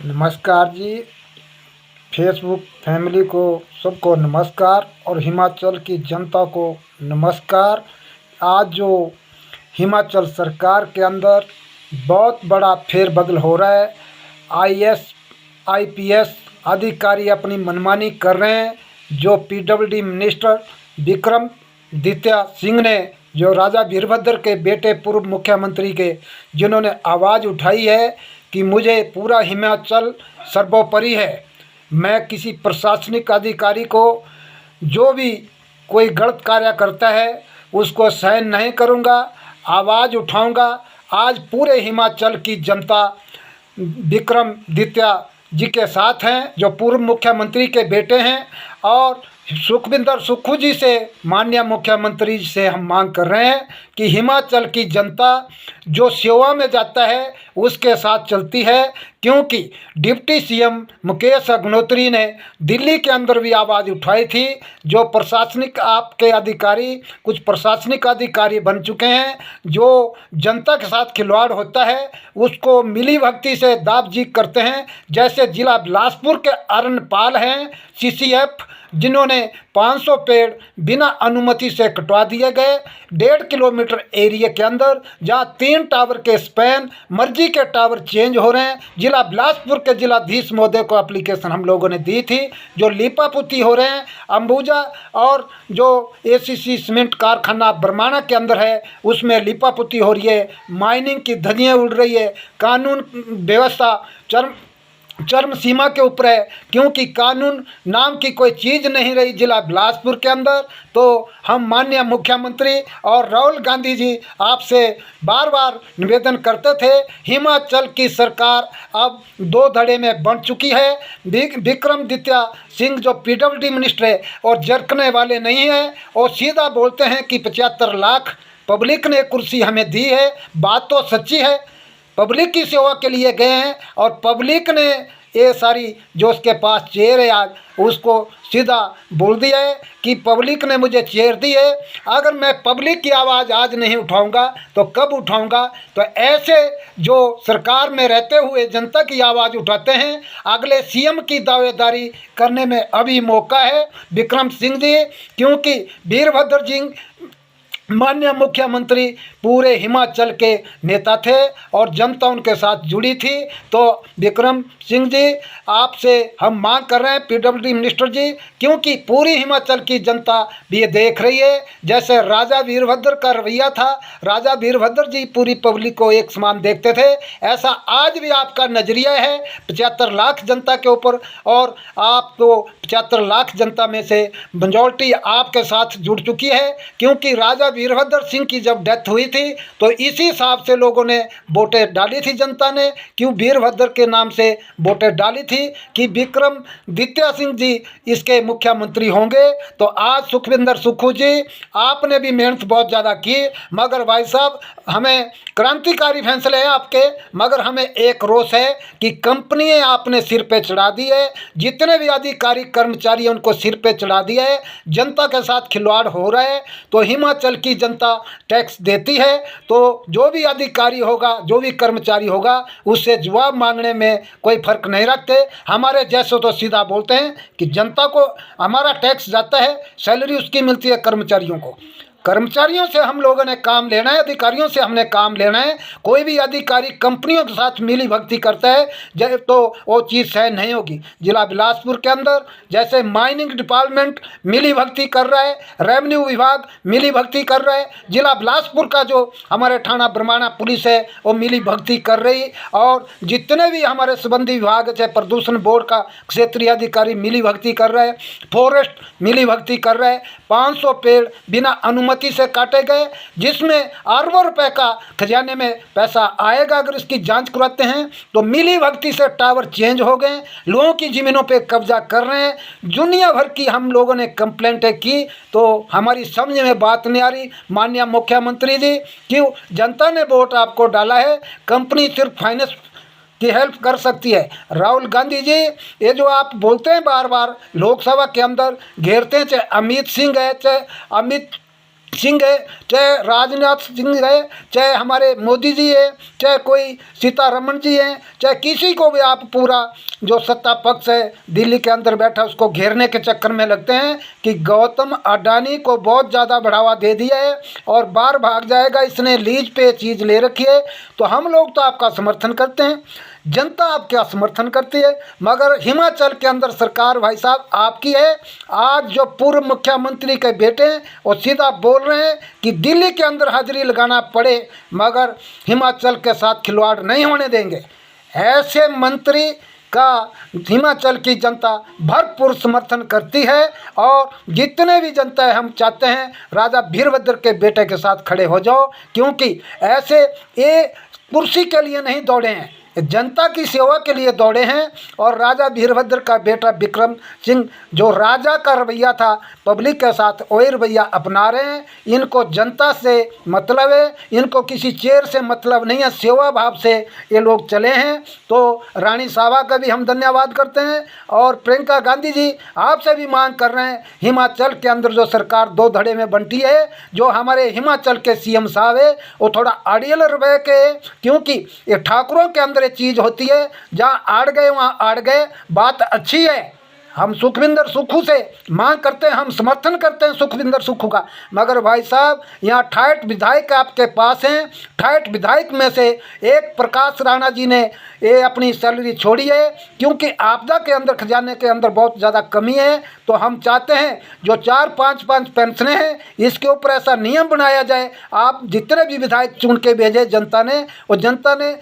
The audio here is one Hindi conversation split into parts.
नमस्कार जी। फेसबुक फैमिली को सबको नमस्कार और हिमाचल की जनता को नमस्कार। आज जो हिमाचल सरकार के अंदर बहुत बड़ा फेरबदल हो रहा है। आईएएस आईपीएस अधिकारी अपनी मनमानी कर रहे हैं। जो पीडब्ल्यूडी मिनिस्टर विक्रमादित्य सिंह ने, जो राजा वीरभद्र के बेटे पूर्व मुख्यमंत्री के, जिन्होंने आवाज़ उठाई है कि मुझे पूरा हिमाचल सर्वोपरि है, मैं किसी प्रशासनिक अधिकारी को जो भी कोई गलत कार्य करता है उसको सहन नहीं करूँगा, आवाज़ उठाऊँगा। आज पूरे हिमाचल की जनता विक्रमादित्य जी के साथ हैं, जो पूर्व मुख्यमंत्री के बेटे हैं। और सुखविंदर सुक्खू जी से, माननीय मुख्यमंत्री जी से हम मांग कर रहे हैं कि हिमाचल की जनता जो सेवा में जाता है उसके साथ चलती है। क्योंकि डिप्टी सीएम मुकेश अग्निहोत्री ने दिल्ली के अंदर भी आवाज़ उठाई थी। जो प्रशासनिक आपके अधिकारी, कुछ प्रशासनिक अधिकारी बन चुके हैं, जो जनता के साथ खिलवाड़ होता है उसको मिली भगती से दावजीक करते हैं। जैसे जिला बिलासपुर के अरनपाल हैं सीसीएफ, जिन्होंने 500 पेड़ बिना अनुमति से कटवा दिए गए 1.5 किलोमीटर एरिया के अंदर, जहां 3 टावर के स्पैन मर्जी के टावर चेंज हो रहे हैं। जिला बिलासपुर के जिलाधीश महोदय को एप्लीकेशन हम लोगों ने दी थी। जो लीपापुती हो रहे हैं अंबुजा और जो एसीसी सीमेंट कारखाना बरमाणा के अंदर है उसमें लीपापुती हो रही है, माइनिंग की धज्जियाँ उड़ रही है, कानून व्यवस्था चरम सीमा के ऊपर है। क्योंकि कानून नाम की कोई चीज़ नहीं रही जिला बिलासपुर के अंदर। तो हम माननीय मुख्यमंत्री और राहुल गांधी जी आपसे बार बार निवेदन करते थे। हिमाचल की सरकार अब 2 धड़े में बंट चुकी है। विक्रमादित्य सिंह जो पीडब्ल्यूडी मिनिस्टर है और जरकने वाले नहीं हैं, और सीधा बोलते हैं कि 75 लाख पब्लिक ने कुर्सी हमें दी है। बात तो सच्ची है, पब्लिक की सेवा के लिए गए हैं और पब्लिक ने ये सारी जो उसके पास चेयर है आज उसको सीधा बोल दिया है कि पब्लिक ने मुझे चेयर दी है। अगर मैं पब्लिक की आवाज़ आज नहीं उठाऊंगा तो कब उठाऊंगा? तो ऐसे जो सरकार में रहते हुए जनता की आवाज़ उठाते हैं, अगले सीएम की दावेदारी करने में अभी मौका है विक्रम सिंह जी। क्योंकि वीरभद्र जी माननीय मुख्यमंत्री पूरे हिमाचल के नेता थे और जनता उनके साथ जुड़ी थी। तो विक्रम सिंह जी आपसे हम मांग कर रहे हैं, पीडब्ल्यूडी मिनिस्टर जी, क्योंकि पूरी हिमाचल की जनता भी ये देख रही है। जैसे राजा वीरभद्र का रवैया था, राजा वीरभद्र जी पूरी पब्लिक को एक समान देखते थे, ऐसा आज भी आपका नज़रिया है 75 लाख जनता के ऊपर। और आपको 75 लाख जनता में से मेजॉरिटी आपके साथ जुड़ चुकी है। क्योंकि राजा वीरभद्र सिंह की जब डेथ हुई थी तो इसी हिसाब से लोगों ने वोटें डाली थी, जनता ने क्यों वीरभद्र के नाम से वोटें डाली थी कि विक्रमादित्य सिंह जी इसके मुख्यमंत्री होंगे। तो आज सुखविंदर सुक्खू जी आपने भी मेहनत बहुत ज़्यादा की, मगर भाई साहब हमें क्रांतिकारी फैसले हैं आपके, मगर हमें एक रोष है कि कंपनियां आपने सिर पे चढ़ा दी है, जितने भी अधिकारी कर्मचारी उनको सिर पे चढ़ा दिया है, जनता के साथ खिलवाड़ हो रहा है। तो हिमाचल की जनता टैक्स देती है, तो जो भी अधिकारी होगा, जो भी कर्मचारी होगा, उससे जवाब मांगने में कोई फ़र्क नहीं रखते। हमारे जैसे तो सीधा बोलते हैं कि जनता को हमारा टैक्स जाता है, सैलरी उसकी मिलती है कर्मचारियों को। कर्मचारियों से हम लोगों ने काम लेना है, अधिकारियों से हमने काम लेना है। कोई भी अधिकारी कंपनियों के साथ मिली भगती करता है तो वो चीज़ सहन नहीं होगी। जिला बिलासपुर के अंदर जैसे माइनिंग डिपार्टमेंट मिली भगती कर रहा है, रेवेन्यू विभाग मिली भगती कर रहा है, जिला बिलासपुर का जो हमारे थाना बरमाणा पुलिस है वो मिली भगती कर रही, और जितने भी हमारे संबंधी विभाग चाहे प्रदूषण बोर्ड का क्षेत्रीय अधिकारी मिली भगती कर रहा है, फॉरेस्ट मिली भगती कर रहा है। 500 पेड़ बिना अनुमति से काटे गए, जिसमें अरबों रुपए का खजाने में पैसा आएगा अगर इसकी जांच करवाते हैं। तो मिली भगती से टावर चेंज हो गए, लोगों की ज़मीनों पे कब्जा कर रहे हैं। दुनिया भर की हम लोगों ने कंप्लेंटें की, तो हमारी समझ में बात नहीं आ रही। माननीय मुख्यमंत्री जी, क्यों जनता ने वोट आपको डाला है, कंपनी सिर्फ फाइनेंस की हेल्प कर सकती है। राहुल गांधी जी ये जो आप बोलते हैं बार बार लोकसभा के अंदर घेरते हैं, चाहे अमित सिंह है, चाहे अमित सिंह है, चाहे राजनाथ सिंह है, चाहे हमारे मोदी जी है, चाहे कोई सीतारमण जी हैं, चाहे किसी को भी आप पूरा जो सत्ता पक्ष है दिल्ली के अंदर बैठा उसको घेरने के चक्कर में लगते हैं कि गौतम अडानी को बहुत ज़्यादा बढ़ावा दे दिया है और बाहर भाग जाएगा, इसने लीज पे चीज़ ले रखी है। तो हम लोग तो आपका समर्थन करते हैं, जनता आपका समर्थन करती है, मगर हिमाचल के अंदर सरकार भाई साहब आपकी है। आज जो पूर्व मुख्यमंत्री के बेटे हैं वो सीधा बोल रहे हैं कि दिल्ली के अंदर हाजिरी लगाना पड़े मगर हिमाचल के साथ खिलवाड़ नहीं होने देंगे। ऐसे मंत्री का हिमाचल की जनता भरपूर समर्थन करती है और जितने भी जनता है हम चाहते हैं राजा वीरभद्र के बेटे के साथ खड़े हो जाओ, क्योंकि ऐसे ये कुर्सी के लिए नहीं दौड़े हैं, जनता की सेवा के लिए दौड़े हैं। और राजा वीरभद्र का बेटा विक्रम सिंह जो राजा का रवैया था पब्लिक के साथ वही रवैया अपना रहे हैं। इनको जनता से मतलब है, इनको किसी चेयर से मतलब नहीं है, सेवा भाव से ये लोग चले हैं। तो रानी साहबा का भी हम धन्यवाद करते हैं और प्रियंका गांधी जी आपसे भी मांग कर रहे हैं, हिमाचल के अंदर जो सरकार दो धड़े में बंटी है, जो हमारे हिमाचल के सीएम साहब है वो थोड़ा अड़ियल रवैये के, क्योंकि ये ठाकुरों के अंदर चीज़ होती है जहाँ आड़ गए वहाँ आड़ गए। बात अच्छी है, हम सुखविंदर सुक्खू से मांग करते हैं, हम समर्थन करते हैं सुखविंदर सुक्खू का, मगर भाई साहब यहाँ 68 विधायक आपके पास हैं। 68 विधायक में से एक प्रकाश राणा जी ने ये अपनी सैलरी छोड़ी है, क्योंकि आपदा के अंदर खजाने के अंदर बहुत ज़्यादा कमी है। तो हम चाहते हैं जो 4-5 पेंशनें हैं इसके ऊपर ऐसा नियम बनाया जाए। आप जितने भी विधायक चुन के भेजे जनता ने, वो जनता ने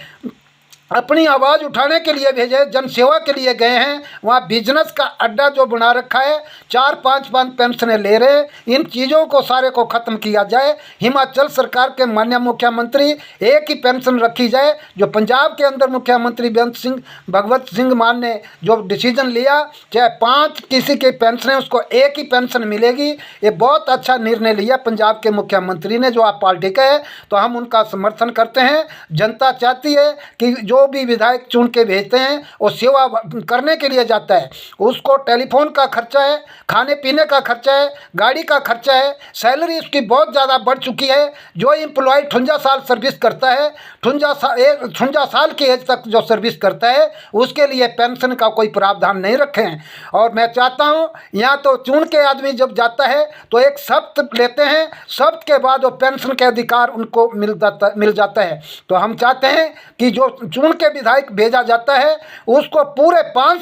अपनी आवाज़ उठाने के लिए भेजे, जन सेवा के लिए गए हैं। वहाँ बिजनेस का अड्डा जो बना रखा है, 4-5 पेंशनें ले रहे हैं, इन चीज़ों को सारे को ख़त्म किया जाए। हिमाचल सरकार के माननीय मुख्यमंत्री एक ही पेंशन रखी जाए। जो पंजाब के अंदर मुख्यमंत्री भगवत सिंह मान ने जो डिसीजन लिया, चाहे 5 किसी की पेंशन है उसको एक ही पेंशन मिलेगी, ये बहुत अच्छा निर्णय लिया पंजाब के मुख्यमंत्री ने, जो आप पार्टी का है। तो हम उनका समर्थन करते हैं। जनता चाहती है कि जो भी विधायक चुन के भेजते हैं वो सेवा करने के लिए जाता है, उसको टेलीफोन का खर्चा है, खाने पीने का खर्चा है, गाड़ी का खर्चा है, सैलरी उसकी बहुत ज़्यादा बढ़ चुकी है। जो एम्प्लॉय 58 साल सर्विस करता है, 58 साल की एज तक जो सर्विस करता है उसके लिए पेंशन का कोई प्रावधान नहीं रखे हैं। और मैं चाहता हूँ यहाँ तो चुन के आदमी जब जाता है तो एक शब्द लेते हैं, शब्द के बाद वो पेंशन के अधिकार उनको मिल जाता है। तो हम चाहते हैं कि जो चुन के विधायक भेजा जाता है उसको पूरे 5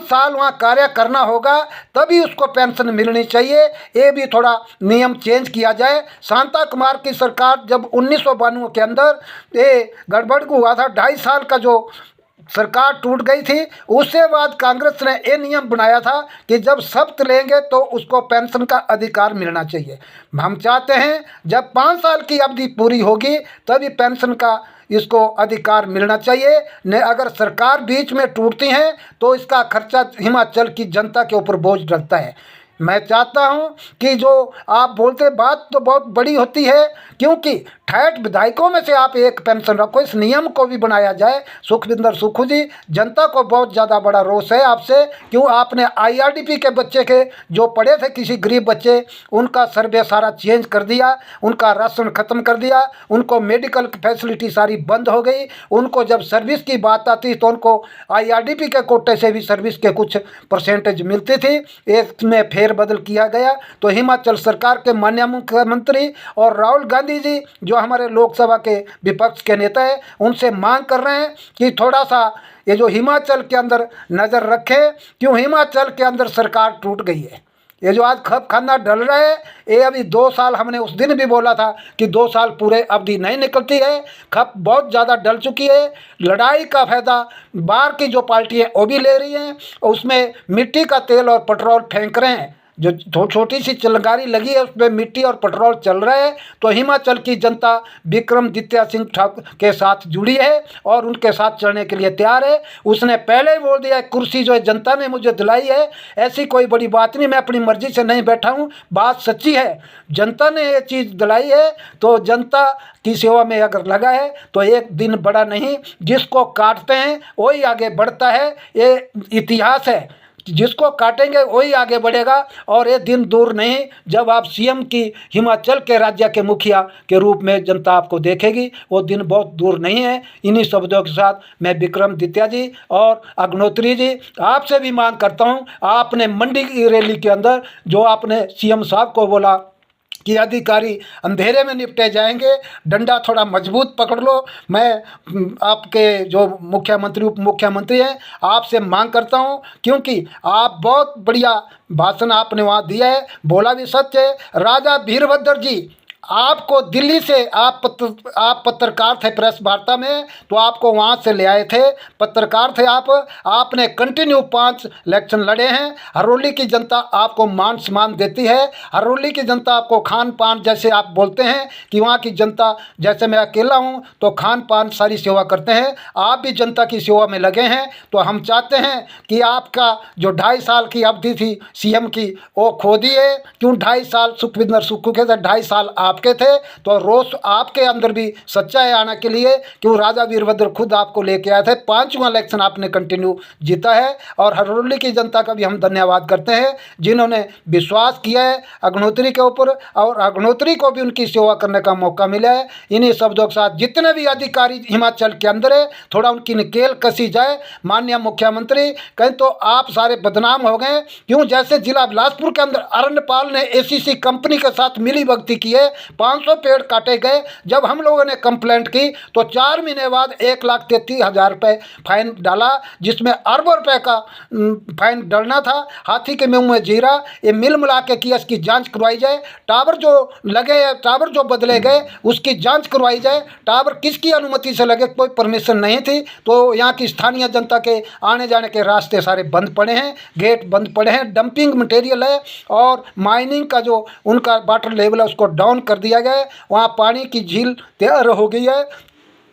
साल वहाँ कार्य करना होगा, तभी उसको पेंशन मिलनी चाहिए। ये भी थोड़ा नियम चेंज किया जाए। शांता कुमार की सरकार जब 1992 के अंदर ये गड़बड़ हुआ था, 2.5 साल का जो सरकार टूट गई थी, उसके बाद कांग्रेस ने ये नियम बनाया था कि जब शपथ लेंगे तो उसको पेंशन का अधिकार मिलना चाहिए। हम चाहते हैं जब 5 साल की अवधि पूरी होगी तभी पेंशन का इसको अधिकार मिलना चाहिए। न अगर सरकार बीच में टूटती है तो इसका खर्चा हिमाचल की जनता के ऊपर बोझ डलता है। मैं चाहता हूं कि जो आप बोलते बात तो बहुत बड़ी होती है, क्योंकि 68 विधायकों में से आप एक पेंशन रखो, इस नियम को भी बनाया जाए। सुखविंदर सुक्खू जी, जनता को बहुत ज़्यादा बड़ा रोष है आपसे, क्यों आपने IRDP के बच्चे के जो पढ़े थे किसी गरीब बच्चे, उनका सर्वे सारा चेंज कर दिया, उनका राशन ख़त्म कर दिया, उनको मेडिकल फैसिलिटी सारी बंद हो गई। उनको जब सर्विस की बात आती तो उनको IRDP के कोटे से भी सर्विस के कुछ परसेंटेज मिलती थी, इसमें फेरबदल किया गया। तो हिमाचल सरकार के माननीय मुख्यमंत्री और राहुल गांधी जी जो हमारे लोकसभा के विपक्ष के नेता हैं, उनसे मांग कर रहे हैं कि थोड़ा सा ये जो हिमाचल के अंदर नज़र रखें, क्यों हिमाचल के अंदर सरकार टूट गई है। ये जो आज खप खाना डल रहा है, ये अभी 2 साल, हमने उस दिन भी बोला था कि 2 साल पूरे अवधि नहीं निकलती है, खप बहुत ज़्यादा डल चुकी है। लड़ाई का फ़ायदा बाहर की जो पार्टी है वो भी ले रही हैं, उसमें मिट्टी का तेल और पेट्रोल फेंक रहे हैं। जो छोटी सी चिलगारी लगी है उसमें मिट्टी और पेट्रोल चल रहा है। तो हिमाचल की जनता विक्रमादित्य सिंह ठाकुर के साथ जुड़ी है और उनके साथ चलने के लिए तैयार है। उसने पहले ही बोल दिया कुर्सी जो है जनता ने मुझे दिलाई है, ऐसी कोई बड़ी बात नहीं, मैं अपनी मर्जी से नहीं बैठा हूँ, बात सच्ची है, जनता ने ये चीज़ दिलाई है। तो जनता की सेवा में अगर लगा है तो एक दिन बड़ा नहीं, जिसको काटते हैं वही आगे बढ़ता है, ये इतिहास है। जिसको काटेंगे वही आगे बढ़ेगा। और ये दिन दूर नहीं जब आप सीएम की हिमाचल के राज्य के मुखिया के रूप में जनता आपको देखेगी, वो दिन बहुत दूर नहीं है। इन्हीं शब्दों के साथ मैं विक्रमादित्य जी और अग्निहोत्री जी आपसे भी मांग करता हूँ, आपने मंडी की रैली के अंदर जो आपने सीएम साहब को बोला कि अधिकारी अंधेरे में निपटे जाएंगे, डंडा थोड़ा मजबूत पकड़ लो। मैं आपके जो मुख्यमंत्री उप मुख्यमंत्री हैं आपसे मांग करता हूं, क्योंकि आप बहुत बढ़िया भाषण आपने वहाँ दिया है, बोला भी सच है। राजा वीरभद्र जी आपको दिल्ली से आप पत्रकार थे प्रेस वार्ता में, तो आपको वहाँ से ले आए थे, पत्रकार थे आप। आपने कंटिन्यू 5 इलेक्शन लड़े हैं। हरोली की जनता आपको मान सम्मान देती है। हरोली की जनता आपको खान पान, जैसे आप बोलते हैं कि वहाँ की जनता, जैसे मैं अकेला हूँ तो खान पान सारी सेवा करते हैं, आप भी जनता की सेवा में लगे हैं। तो हम चाहते हैं कि आपका जो 2.5 साल की अवधि थी सीएम की वो खो दिए। क्यों 2.5 साल सुखविंदर सुक्खू के थे, 2.5 साल आपके थे, तो रोष आपके अंदर भी सच्चाई आने के लिए क्यों राजा वीरभद्र खुद आपको लेके आए थे। 5वां इलेक्शन आपने कंटिन्यू जीता है। और हरोली की जनता का भी हम धन्यवाद करते हैं जिन्होंने विश्वास किया है अग्निहोत्री के ऊपर, और अग्निहोत्री को भी उनकी सेवा करने का मौका मिला है। इन्हीं शब्दों के साथ जितने भी अधिकारी हिमाचल के अंदर है थोड़ा उनकी नकेल कसी जाए। माननीय मुख्यमंत्री, कहीं तो आप सारे बदनाम हो गए। क्यों जैसे जिला बिलासपुर के अंदर अरण्यपाल ने एसीसी कंपनी के साथ मिली भगती की है, 500 पेड़ काटे गए। जब हम लोगों ने कंप्लेंट की तो 4 महीने बाद 1,33,000 रुपये फाइन डाला, जिसमें अरबों रुपए का फाइन डालना था। हाथी के मुंह में जीरा। ये मिल मिला के कि इसकी जांच करवाई जाए। टावर जो लगे, टावर जो बदले गए उसकी जांच करवाई जाए। टावर किसकी अनुमति से लगे, कोई परमिशन नहीं थी। तो यहाँ की स्थानीय जनता के आने जाने के रास्ते सारे बंद पड़े हैं, गेट बंद पड़े हैं। डंपिंग मटेरियल है और माइनिंग का जो उनका वाटर लेवल है उसको डाउन कर दिया गया है। वहाँ पानी की झील तैयार हो गई है।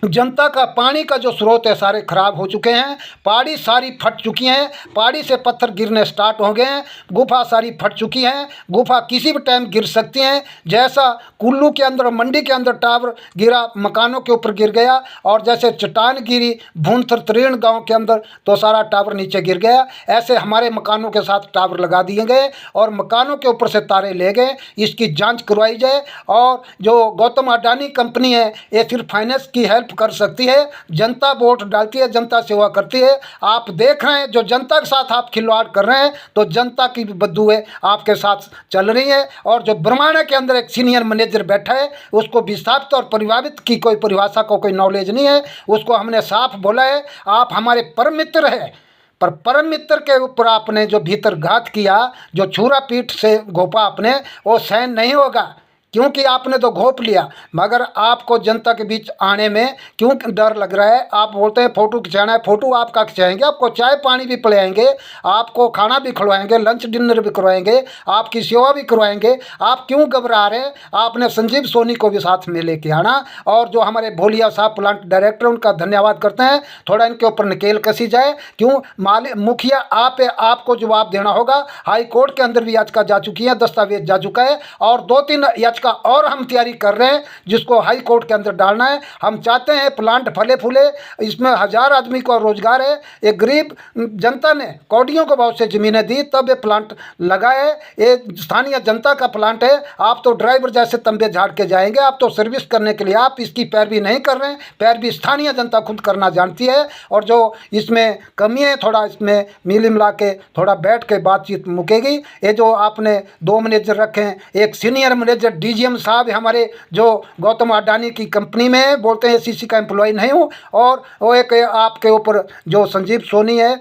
जनता का पानी का जो स्रोत है सारे खराब हो चुके हैं। पहाड़ी सारी फट चुकी हैं, पहाड़ी से पत्थर गिरने स्टार्ट हो गए हैं। गुफा सारी फट चुकी हैं, गुफा किसी भी टाइम गिर सकती हैं। जैसा कुल्लू के अंदर, मंडी के अंदर टावर गिरा, मकानों के ऊपर गिर गया, और जैसे चट्टान गिरी भूनथर तरीण गाँव के अंदर तो सारा टावर नीचे गिर गया। ऐसे हमारे मकानों के साथ टावर लगा दिए गए और मकानों के ऊपर से तारे ले गए। इसकी जाँच करवाई जाए। और जो गौतम अडानी कंपनी है ये सिर्फ फाइनेंस की हेल्प कर सकती है। जनता वोट डालती है, जनता सेवा करती है। आप देख रहे हैं जो जनता के साथ आप खिलवाड़ कर रहे हैं तो जनता की बददुएं आपके साथ चल रही है। और जो बरमाणा के अंदर एक सीनियर मैनेजर बैठा है उसको विस्थापित और परिभावित की कोई परिभाषा को कोई नॉलेज नहीं है। उसको हमने साफ बोला है आप हमारे परम मित्र है, पर परम मित्र के ऊपर आपने जो भीतर घात किया, जो छुरा पीठ से घोपा आपने, वो सहन नहीं होगा। क्योंकि आपने तो घोप लिया, मगर आपको जनता के बीच आने में क्यों डर लग रहा है। आप बोलते हैं फ़ोटो खिंचाना है, फ़ोटो आपका खिंचाएंगे, आपको चाय पानी भी पिलाएंगे, आपको खाना भी खिलवाएंगे, लंच डिनर भी करवाएंगे, आपकी सेवा भी करवाएंगे। आप क्यों घबरा रहे हैं। आपने संजीव सोनी को भी साथ में लेके आना। और जो हमारे भोलिया साहब प्लांट डायरेक्टर, उनका धन्यवाद करते हैं। थोड़ा इनके ऊपर नकेल कसी जाए। क्यों मुखिया आप है, आपको जवाब देना होगा। हाई कोर्ट के अंदर भी याचिका जा चुकी है, दस्तावेज जा चुका है, और 2-3 याचिका और हम तैयारी कर रहे हैं जिसको हाई कोर्ट के अंदर डालना है। हम चाहते हैं प्लांट फले फूले, इसमें 1000 आदमी को रोजगार है। एक गरीब जनता ने कौड़ियों के भाव से ज़मीनें दी तब ये प्लांट लगा है। ये स्थानीय जनता का प्लांट है। आप तो ड्राइवर जैसे तंबे झाड़ के जाएंगे, आप तो सर्विस करने के लिए, आप इसकी पैरवी नहीं कर रहे हैं। पैरवी स्थानीय जनता खुद करना जानती है। और जो इसमें कमी है थोड़ा इसमें मिल मिला के थोड़ा बैठ के बातचीत मुकेगी। ये जो आपने 2 मैनेजर रखे हैं, एक सीनियर मैनेजर डीजीएम साहब हमारे जो गौतम अडानी की कंपनी में बोलते हैं एसीसी का एम्प्लॉय नहीं हूँ, और वो एक आपके ऊपर जो संजीव सोनी है